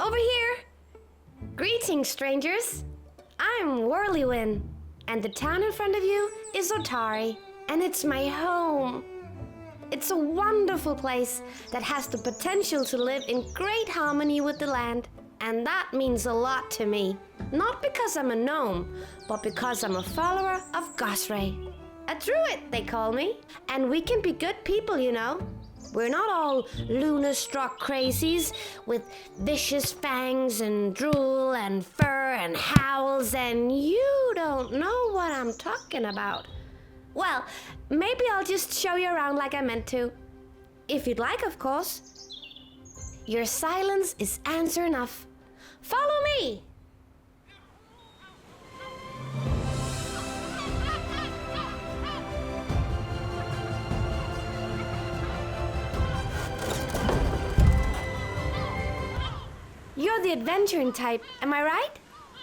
Over here! Greetings, strangers. I'm Worliwynn, and the town in front of you is Otari, and it's my home. It's a wonderful place that has the potential to live in great harmony with the land, and that means a lot to me. Not because I'm a gnome, but because I'm a follower of Gosray. A druid, they call me, and we can be good people, you know. We're not all lunar-struck crazies with vicious fangs and drool and fur and howls, and you don't know what I'm talking about. Well, maybe I'll just show you around like I meant to. If you'd like, of course. Your silence is answer enough. Follow me! You're the adventuring type, am I right?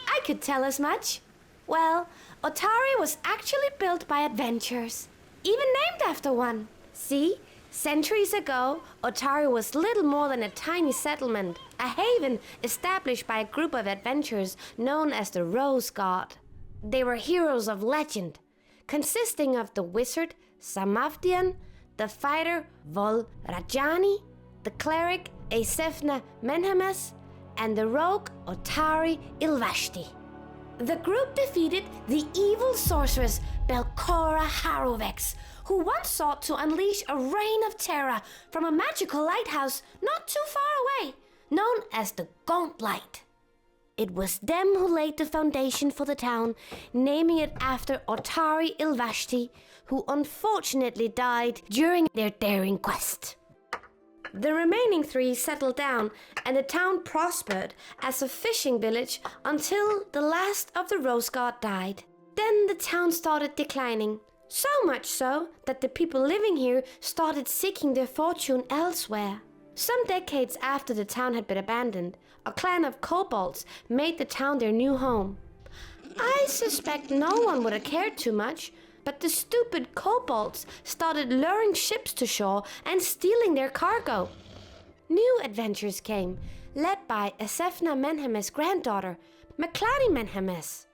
I could tell as much. Well, Otari was actually built by adventurers, even named after one. See, centuries ago, Otari was little more than a tiny settlement, a haven established by a group of adventurers known as the Rose God. They were heroes of legend, consisting of the wizard Samavdian, the fighter Volrajani, the cleric Asefna Menhames, and the rogue Otari Ilvashti. The group defeated the evil sorceress Belcora Harovex, who once sought to unleash a reign of terror from a magical lighthouse not too far away, known as the Gauntlight. It was them who laid the foundation for the town, naming it after Otari Ilvashti, who unfortunately died during their daring quest. The remaining three settled down, and the town prospered as a fishing village until the last of the Rose God died. Then the town started declining, so much so that the people living here started seeking their fortune elsewhere. Some decades after the town had been abandoned, a clan of kobolds made the town their new home. I suspect no one would have cared too much, but the stupid kobolds started luring ships to shore and stealing their cargo. New adventures came, led by Asefna Menhames' granddaughter, Maclady Menhames.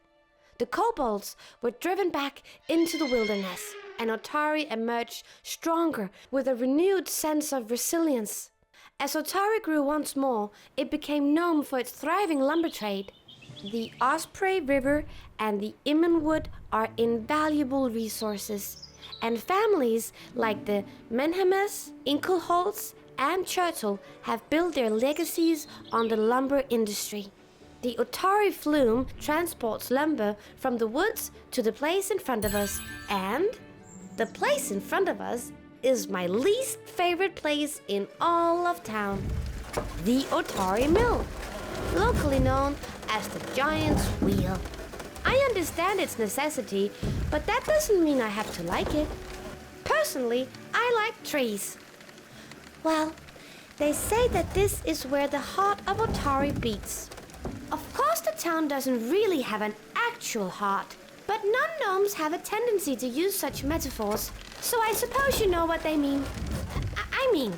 The kobolds were driven back into the wilderness, and Otari emerged stronger with a renewed sense of resilience. As Otari grew once more, it became known for its thriving lumber trade. The Osprey River and the Immenwood are invaluable resources, and families like the Menhames, Inkelholtz, and Churchill have built their legacies on the lumber industry. The Otari flume transports lumber from the woods to the place in front of us, and the place in front of us is my least favorite place in all of town, the Otari Mill, locally known as the Giant's Wheel. I understand its necessity, but that doesn't mean I have to like it. Personally, I like trees. Well, they say that this is where the heart of Otari beats. Of course, the town doesn't really have an actual heart, but non-gnomes have a tendency to use such metaphors, so I suppose you know what they mean. I mean,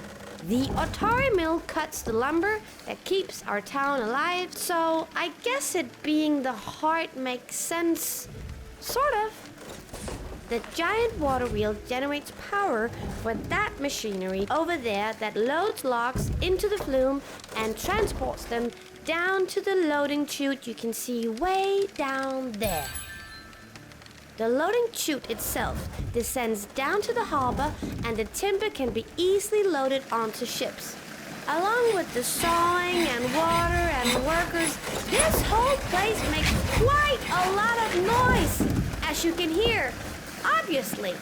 the Otari Mill cuts the lumber that keeps our town alive, so I guess it being the heart makes sense. Sort of. The giant water wheel generates power for that machinery over there that loads logs into the flume and transports them down to the loading chute you can see way down there. The loading chute itself descends down to the harbor, and the timber can be easily loaded onto ships. Along with the sawing and water and workers, this whole place makes quite a lot of noise, as you can hear, obviously.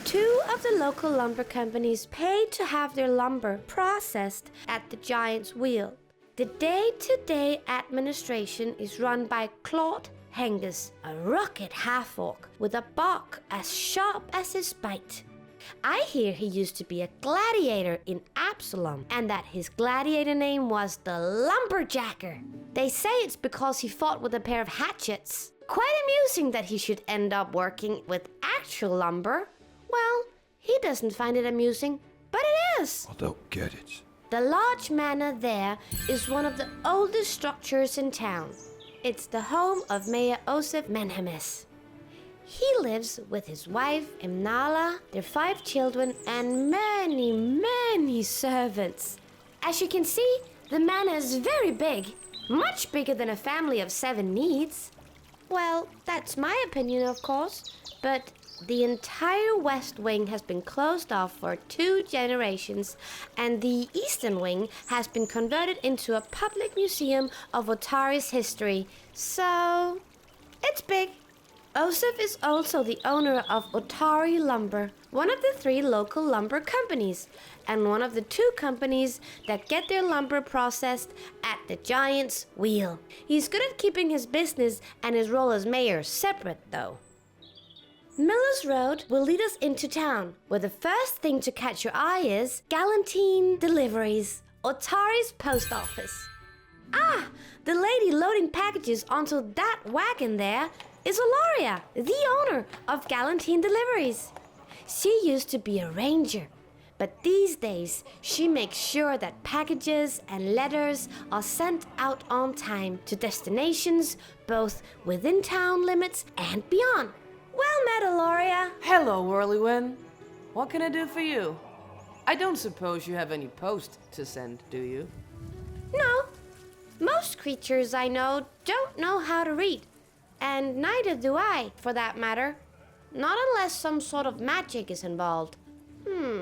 Two of the local lumber companies pay to have their lumber processed at the Giant's Wheel. The day-to-day administration is run by Claude Hengus, a rugged half-orc with a bark as sharp as his bite. I hear he used to be a gladiator in Absalom, and that his gladiator name was the Lumberjacker. They say it's because he fought with a pair of hatchets. Quite amusing that he should end up working with actual lumber. Well, he doesn't find it amusing, but it is. I don't get it. The large manor there is one of the oldest structures in town. It's the home of Mayor Osef Menhemes. He lives with his wife, Imnala, their 5 children, and many, many servants. As you can see, the manor is very big, much bigger than a family of 7 needs. Well, that's my opinion, of course, but the entire west wing has been closed off for 2 generations, and the eastern wing has been converted into a public museum of Otari's history. So, it's big. Osef is also the owner of Otari Lumber, one of the 3 local lumber companies, and one of the 2 companies that get their lumber processed at the Giant's Wheel. He's good at keeping his business and his role as mayor separate, though. Miller's Road will lead us into town, where the first thing to catch your eye is Galantine Deliveries, Otari's post office. Ah, the lady loading packages onto that wagon there is Oloria, the owner of Galantine Deliveries. She used to be a ranger, but these days she makes sure that packages and letters are sent out on time to destinations both within town limits and beyond. Well met, Oloria. Hello, Worliwynn. What can I do for you? I don't suppose you have any post to send, do you? No. Most creatures I know don't know how to read. And neither do I, for that matter. Not unless some sort of magic is involved.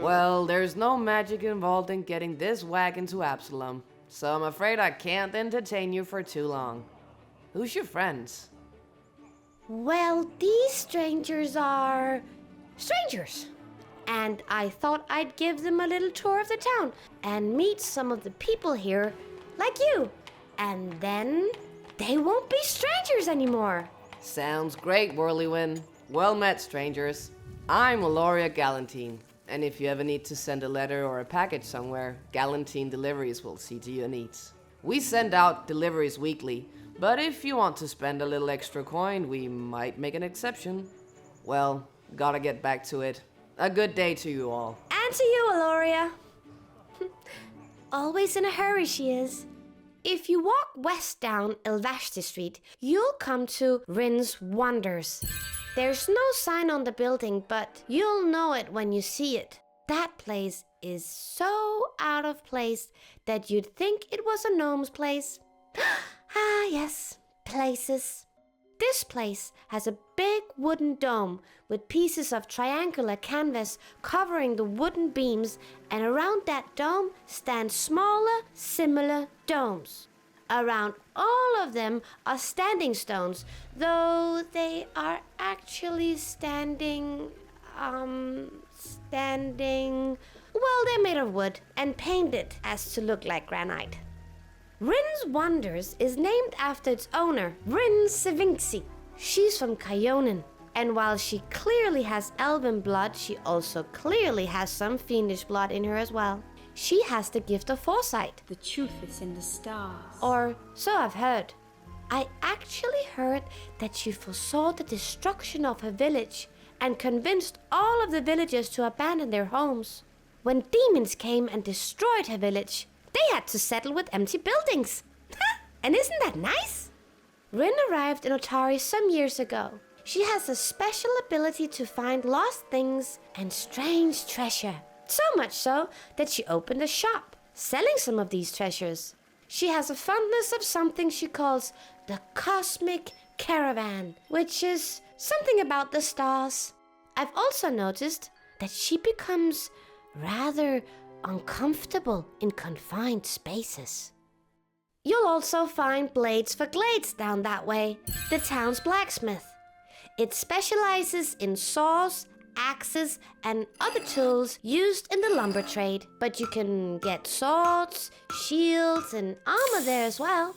Well, there's no magic involved in getting this wagon to Absalom, so I'm afraid I can't entertain you for too long. Who's your friends? Well, these strangers are strangers. And I thought I'd give them a little tour of the town and meet some of the people here, like you. And then they won't be strangers anymore. Sounds great, Worliwynn. Well met, strangers. I'm Oloria Galantine, and if you ever need to send a letter or a package somewhere, Galantine Deliveries will see to your needs. We send out deliveries weekly, but if you want to spend a little extra coin, we might make an exception. Well, gotta get back to it. A good day to you all. And to you, Oloria. Always in a hurry, she is. If you walk west down Ilvashti Street, you'll come to Rin's Wonders. There's no sign on the building, but you'll know it when you see it. That place is so out of place that you'd think it was a gnome's place. Ah, yes, places. This place has a big wooden dome with pieces of triangular canvas covering the wooden beams, and around that dome stand smaller, similar domes. Around all of them are standing stones, though they are actually standing... Well, they're made of wood and painted as to look like granite. Rin's Wonders is named after its owner, Rin Sevinksi. She's from Kayonin, and while she clearly has elven blood, she also clearly has some fiendish blood in her as well. She has the gift of foresight. The truth is in the stars. Or so I've heard. I actually heard that she foresaw the destruction of her village and convinced all of the villagers to abandon their homes. When demons came and destroyed her village, they had to settle with empty buildings. And isn't that nice? Rin arrived in Otari some years ago. She has a special ability to find lost things and strange treasure. So much so that she opened a shop, selling some of these treasures. She has a fondness of something she calls the Cosmic Caravan, which is something about the stars. I've also noticed that she becomes rather uncomfortable in confined spaces. You'll also find Blades for Glades down that way, the town's blacksmith. It specializes in saws, axes, and other tools used in the lumber trade, but you can get swords, shields, and armor there as well.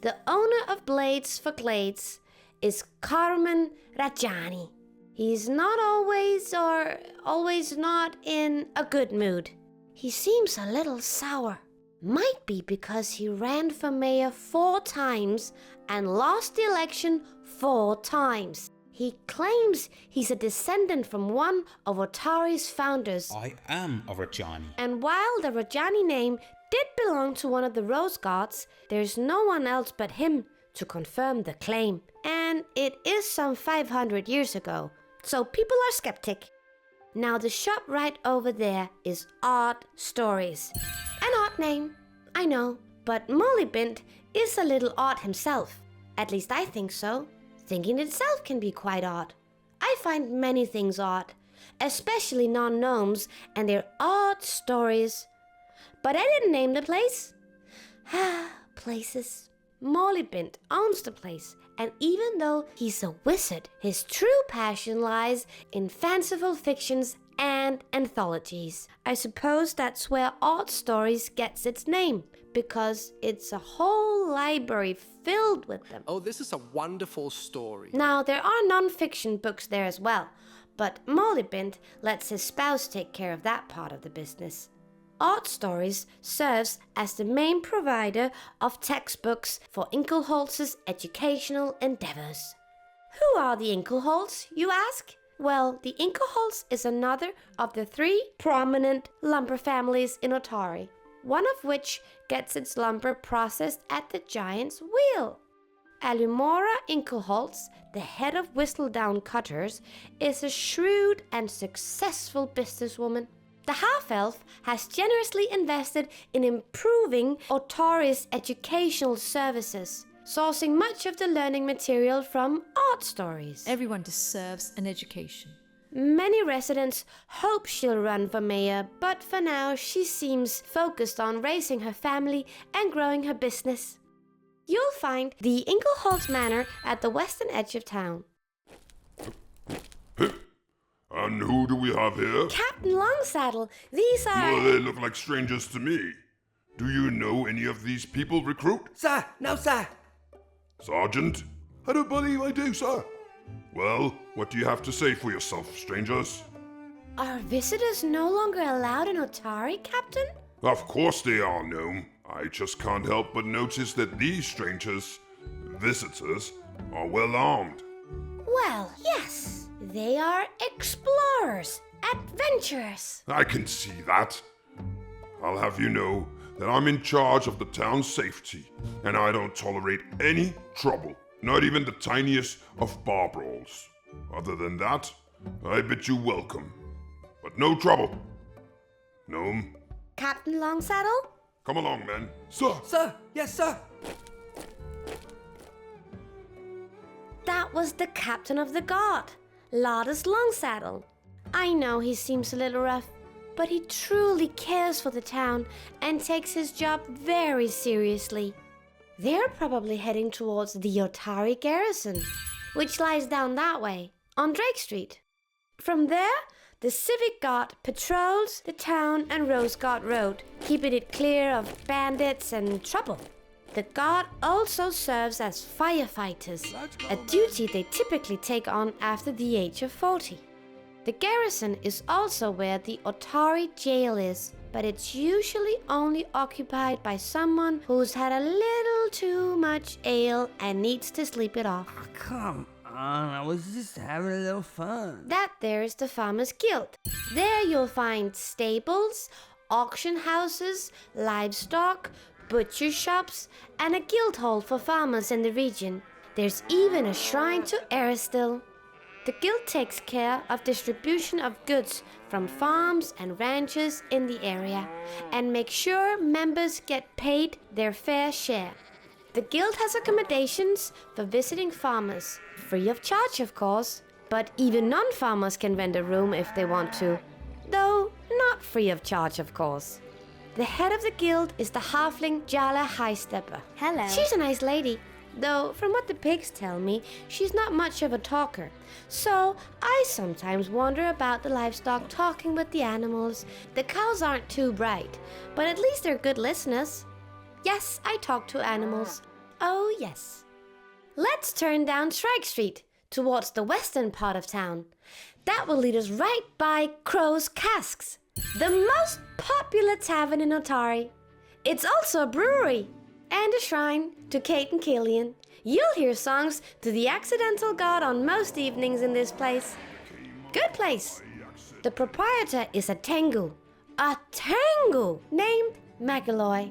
The owner of Blades for Glades is Carmen Rajani. He's not always not in a good mood. He seems a little sour. Might be because he ran for mayor 4 times and lost the election 4 times. He claims he's a descendant from one of Otari's founders. I am a Rajani. And while the Rajani name did belong to one of the Rose Gods, there's no one else but him to confirm the claim. And it is some 500 years ago, so people are skeptic. Now the shop right over there is Odd Stories. An odd name, I know, but Worliwynn is a little odd himself. At least I think so. Thinking itself can be quite odd. I find many things odd, especially non-gnomes and their odd stories. But I didn't name the place. Places. Worliwynn owns the place, and even though he's a wizard, his true passion lies in fanciful fictions and anthologies. I suppose that's where Odd Stories gets its name, because it's a whole library filled with them. Oh, this is a wonderful story. Now, there are non-fiction books there as well, but Worliwynn lets his spouse take care of that part of the business. Odd Stories serves as the main provider of textbooks for Inkelholtz's educational endeavors. Who are the Inkelholtz, you ask? Well, the Inkelholtz is another of the 3 prominent lumber families in Otari, one of which gets its lumber processed at the Giant's Wheel. Alumora Inkelholtz, the head of Whistledown Cutters, is a shrewd and successful businesswoman. The half-elf has generously invested in improving Otari's educational services, sourcing much of the learning material from Odd Stories. Everyone deserves an education. Many residents hope she'll run for mayor, but for now she seems focused on raising her family and growing her business. You'll find the Inkelholtz Manor at the western edge of town. And who do we have here? Captain Longsaddle, these are... Well, they look like strangers to me. Do you know any of these people, recruit? Sir, no, sir. Sergeant? I don't believe I do, sir. Well, what do you have to say for yourself, strangers? Are visitors no longer allowed in Otari, Captain? Of course they are, Gnome. I just can't help but notice that these strangers, visitors, are well armed. Well, yes. They are explorers, adventurers. I can see that. I'll have you know that I'm in charge of the town's safety, and I don't tolerate any trouble, not even the tiniest of bar brawls. Other than that, I bid you welcome. But no trouble. Gnome, Captain Longsaddle? come along, men. Sir! Sir, yes, sir. That was the captain of the guard, Lardus Longsaddle. I know he seems a little rough, but he truly cares for the town and takes his job very seriously. They're probably heading towards the Otari garrison, which lies down that way, on Drake Street. From there, the Civic Guard patrols the town and Rose Guard Road, keeping it clear of bandits and trouble. The Guard also serves as firefighters, a duty they typically take on after the age of 40. The garrison is also where the Otari jail is, but it's usually only occupied by someone who's had a little too much ale and needs to sleep it off. Come on, I was just having a little fun. That there is the Farmers Guild. There you'll find stables, auction houses, livestock, butcher shops, and a guild hall for farmers in the region. There's even a shrine to Aristil. The guild takes care of distribution of goods from farms and ranches in the area and makes sure members get paid their fair share. The guild has accommodations for visiting farmers, free of charge of course, but even non-farmers can rent a room if they want to, though not free of charge of course. The head of the guild is the halfling Jala Highstepper. Hello. She's a nice lady, though from what the pigs tell me, she's not much of a talker. So I sometimes wonder about the livestock talking with the animals. The cows aren't too bright, but at least they're good listeners. Yes, I talk to animals. Oh yes. Let's turn down Shrike Street towards the western part of town. That will lead us right by Crow's Casks, the most popular tavern in Otari. It's also a brewery and a shrine to Kate and Killian. You'll hear songs to the accidental god on most evenings in this place. Good place. The proprietor is a Tengu named Megaloy.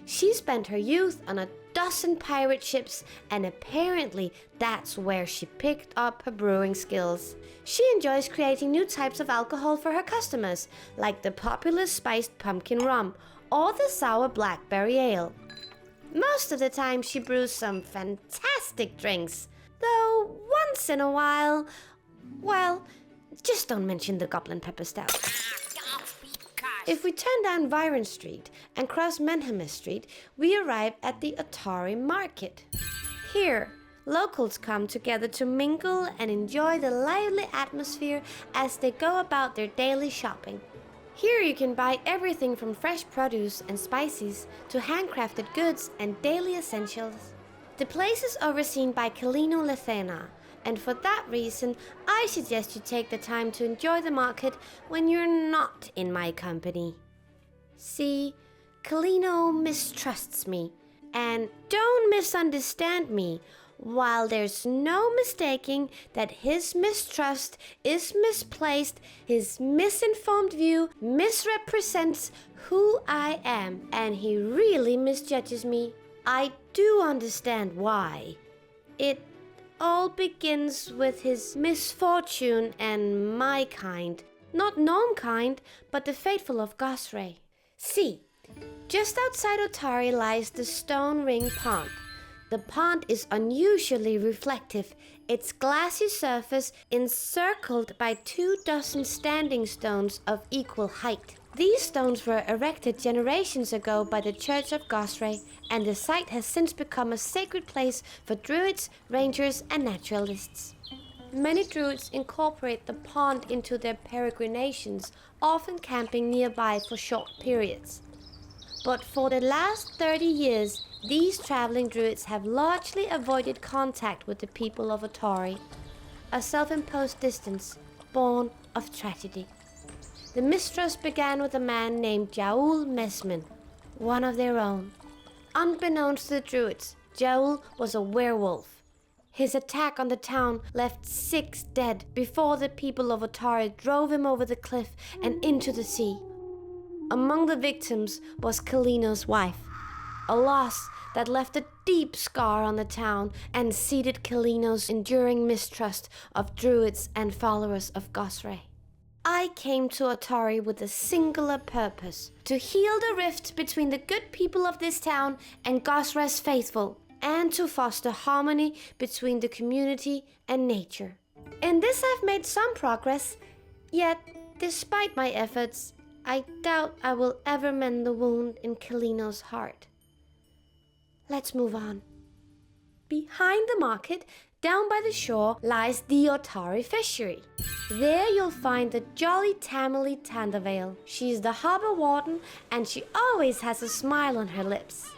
She spent her youth on a dozen pirate ships, and apparently that's where she picked up her brewing skills. She enjoys creating new types of alcohol for her customers, like the popular spiced pumpkin rum or the sour blackberry ale. Most of the time she brews some fantastic drinks, though once in a while, well, just don't mention the goblin pepper stout. If we turn down Byron Street and cross Menhamis Street, we arrive at the Otari Market. Here, locals come together to mingle and enjoy the lively atmosphere as they go about their daily shopping. Here you can buy everything from fresh produce and spices to handcrafted goods and daily essentials. The place is overseen by Kalino Lethena, and for that reason, I suggest you take the time to enjoy the market when you're not in my company. See, Kalino mistrusts me, and don't misunderstand me, while there's no mistaking that his mistrust is misplaced, his misinformed view misrepresents who I am, and he really misjudges me. I do understand why. It all begins with his misfortune and my kind. Not gnome kind, but the faithful of Gosray. See, just outside Otari lies the Stone Ring Pond. The pond is unusually reflective, its glassy surface encircled by 24 standing stones of equal height. These stones were erected generations ago by the Church of Gosray, and the site has since become a sacred place for druids, rangers, and naturalists. Many druids incorporate the pond into their peregrinations, often camping nearby for short periods. But for the last 30 years, these traveling druids have largely avoided contact with the people of Otari, a self-imposed distance born of tragedy. The mistrust began with a man named Jaul Mesmin, one of their own. Unbeknownst to the druids, Jaul was a werewolf. His attack on the town left 6 dead before the people of Otari drove him over the cliff and into the sea. Among the victims was Kalino's wife, a loss that left a deep scar on the town and seeded Kalino's enduring mistrust of druids and followers of Gosray. I came to Otari with a singular purpose: to heal the rift between the good people of this town and Gosray's faithful, and to foster harmony between the community and nature. In this I've made some progress, yet despite my efforts, I doubt I will ever mend the wound in Kalino's heart. Let's move on. Behind the market, down by the shore, lies the Otari fishery. There you'll find the jolly Tamily Tandervale. She's the harbor warden, and she always has a smile on her lips.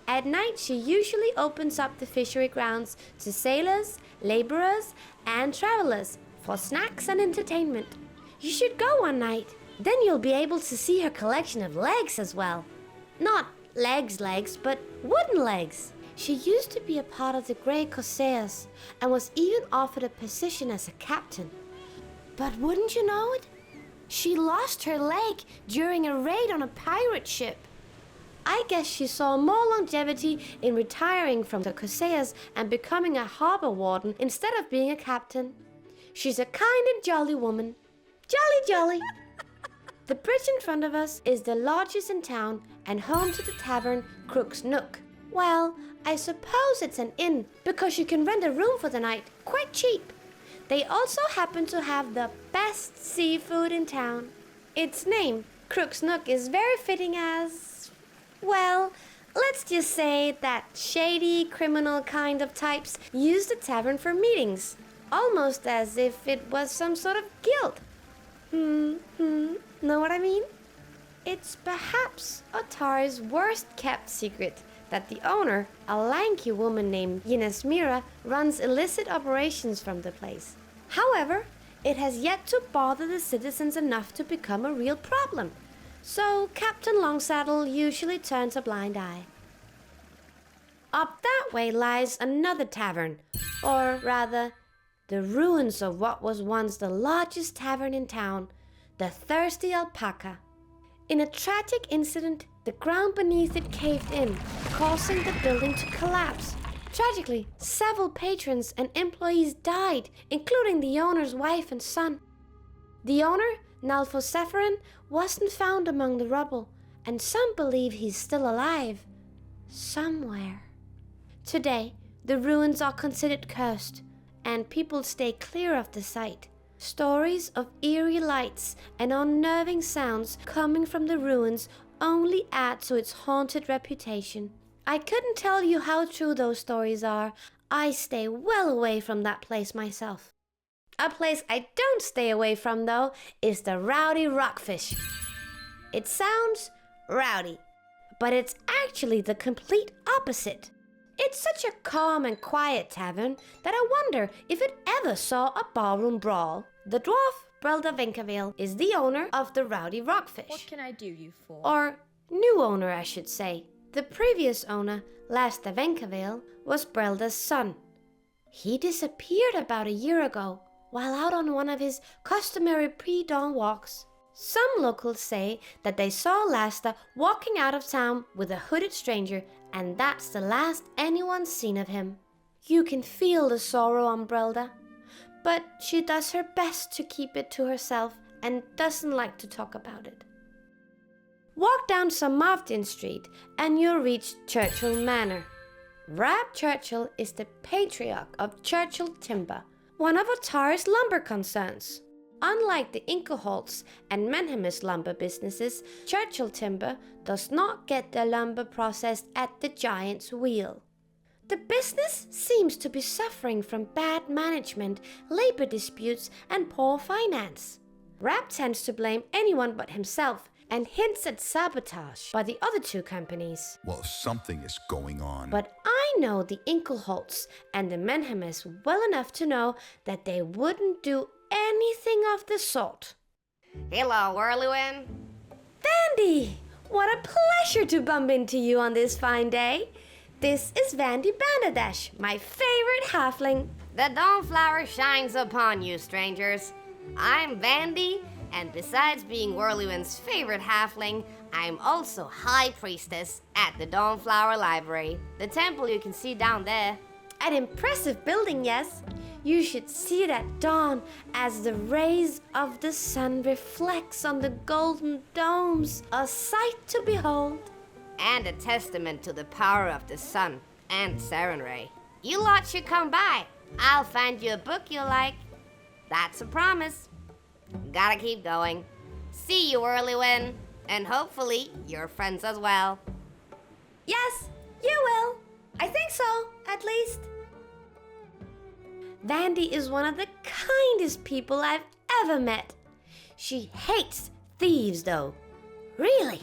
At night, she usually opens up the fishery grounds to sailors, laborers, and travelers for snacks and entertainment. You should go one night. Then you'll be able to see her collection of legs as well. Not legs, but wooden legs. She used to be a part of the Grey Corsairs and was even offered a position as a captain. But wouldn't you know it? She lost her leg during a raid on a pirate ship. I guess she saw more longevity in retiring from the Corsairs and becoming a harbor warden instead of being a captain. She's a kind and jolly woman. Jolly. The bridge in front of us is the largest in town and home to the tavern Crook's Nook. Well, I suppose it's an inn because you can rent a room for the night quite cheap. They also happen to have the best seafood in town. Its name, Crook's Nook, is very fitting as, well, let's just say that shady, criminal kind of types use the tavern for meetings, almost as if it was some sort of guild. Know what I mean? It's perhaps Otari's worst kept secret that the owner, a lanky woman named Yinesmira, runs illicit operations from the place. However, it has yet to bother the citizens enough to become a real problem, so Captain Longsaddle usually turns a blind eye. Up that way lies another tavern, or rather, the ruins of what was once the largest tavern in town, the Thirsty Alpaca. In a tragic incident, the ground beneath it caved in, causing the building to collapse. Tragically, several patrons and employees died, including the owner's wife and son. The owner, Nalphosephorin, wasn't found among the rubble, and some believe he's still alive. Somewhere. Today, the ruins are considered cursed, and people stay clear of the site. Stories of eerie lights and unnerving sounds coming from the ruins only add to its haunted reputation. I couldn't tell you how true those stories are. I stay well away from that place myself. A place I don't stay away from, though, is the Rowdy Rockfish. It sounds rowdy, but it's actually the complete opposite. It's such a calm and quiet tavern that I wonder if it ever saw a ballroom brawl. The dwarf, Brelda Venkavale, is the owner of the Rowdy Rockfish. What can I do you for? Or new owner, I should say. The previous owner, Lasta Venkavale, was Brelda's son. He disappeared about a year ago while out on one of his customary pre-dawn walks. Some locals say that they saw Lasta walking out of town with a hooded stranger, and that's the last anyone's seen of him. You can feel the sorrow on Brelda, but she does her best to keep it to herself and doesn't like to talk about it. Walk down St. Martin Street and you'll reach Churchill Manor. Rab Churchill is the patriarch of Churchill Timber, one of Otari's lumber concerns. Unlike the Incoholtz and Menhemis lumber businesses, Churchill Timber does not get their lumber processed at the Giant's Wheel. The business seems to be suffering from bad management, labor disputes, and poor finance. Rab tends to blame anyone but himself and hints at sabotage by the other two companies. Well, something is going on. But I know the Inkelholtz and the Menhemis well enough to know that they wouldn't do anything of the sort. Hello, Worliwynn. Vandy! What a pleasure to bump into you on this fine day. This is Vandy Bandadesh, my favorite halfling. The dawnflower shines upon you, strangers. I'm Vandy, and besides being Worliwynn's favorite halfling, I'm also High Priestess at the Dawnflower Library, the temple you can see down there. An impressive building, yes. You should see it at dawn as the rays of the sun reflects on the golden domes, a sight to behold. And a testament to the power of the sun and Sarenrae. You lot should come by. I'll find you a book you like. That's a promise. Gotta keep going. See you, Worliwynn, and hopefully your friends as well. Yes, you will. I think so, at least. Vandy is one of the kindest people I've ever met. She hates thieves, though. Really?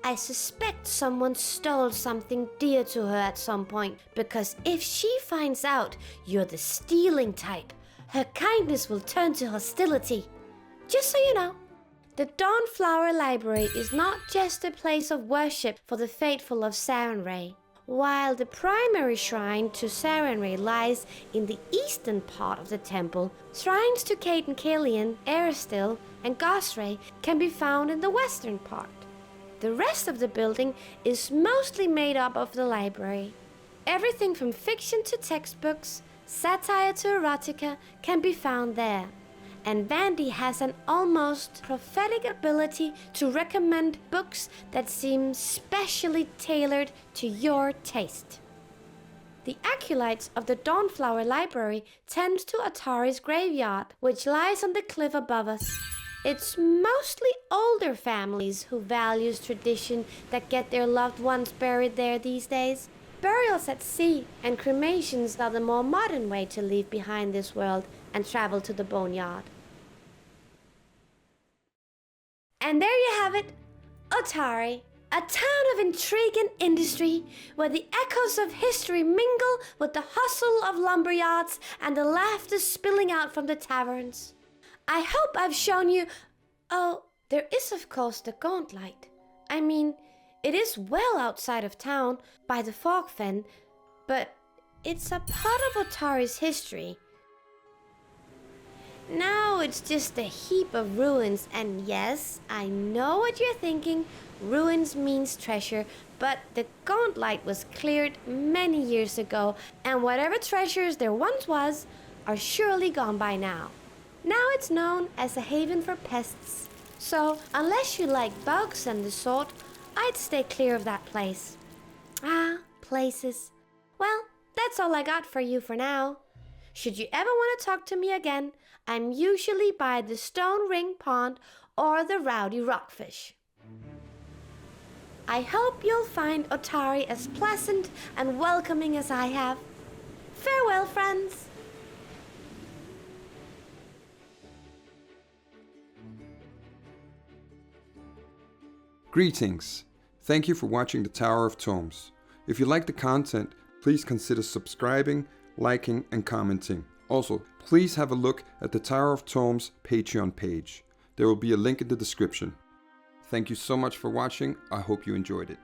I suspect someone stole something dear to her at some point, because if she finds out you're the stealing type, her kindness will turn to hostility. Just so you know, the Dawnflower Library is not just a place of worship for the faithful of Sarenrae. While the primary shrine to Sarenrae lies in the eastern part of the temple, shrines to Caden Kalian, Aristil, and Gosrae can be found in the western part. The rest of the building is mostly made up of the library. Everything from fiction to textbooks, satire to erotica can be found there. And Vandy has an almost prophetic ability to recommend books that seem specially tailored to your taste. The acolytes of the Dawnflower Library tend to Otari's graveyard, which lies on the cliff above us. It's mostly older families who value tradition that get their loved ones buried there these days. Burials at sea and cremations are the more modern way to leave behind this world and travel to the boneyard. And there you have it, Otari, a town of intrigue and industry where the echoes of history mingle with the hustle of lumberyards and the laughter spilling out from the taverns. I hope I've shown you... Oh, there is of course the Gauntlet. I mean, it is well outside of town by the fog fen, but it's a part of Otari's history. Now it's just a heap of ruins, and yes, I know what you're thinking. Ruins means treasure, but the gauntlet was cleared many years ago, and whatever treasures there once was are surely gone by now. Now it's known as a haven for pests. So, unless you like bugs and the sort, I'd stay clear of that place. Ah, places. Well, that's all I got for you for now. Should you ever want to talk to me again, I'm usually by the Stone Ring Pond or the Rowdy Rockfish. I hope you'll find Otari as pleasant and welcoming as I have. Farewell, friends. Greetings! Thank you for watching the Tower of Tomes. If you like the content, please consider subscribing, liking, and commenting. Also, please have a look at the Tower of Tomes Patreon page. There will be a link in the description. Thank you so much for watching. I hope you enjoyed it.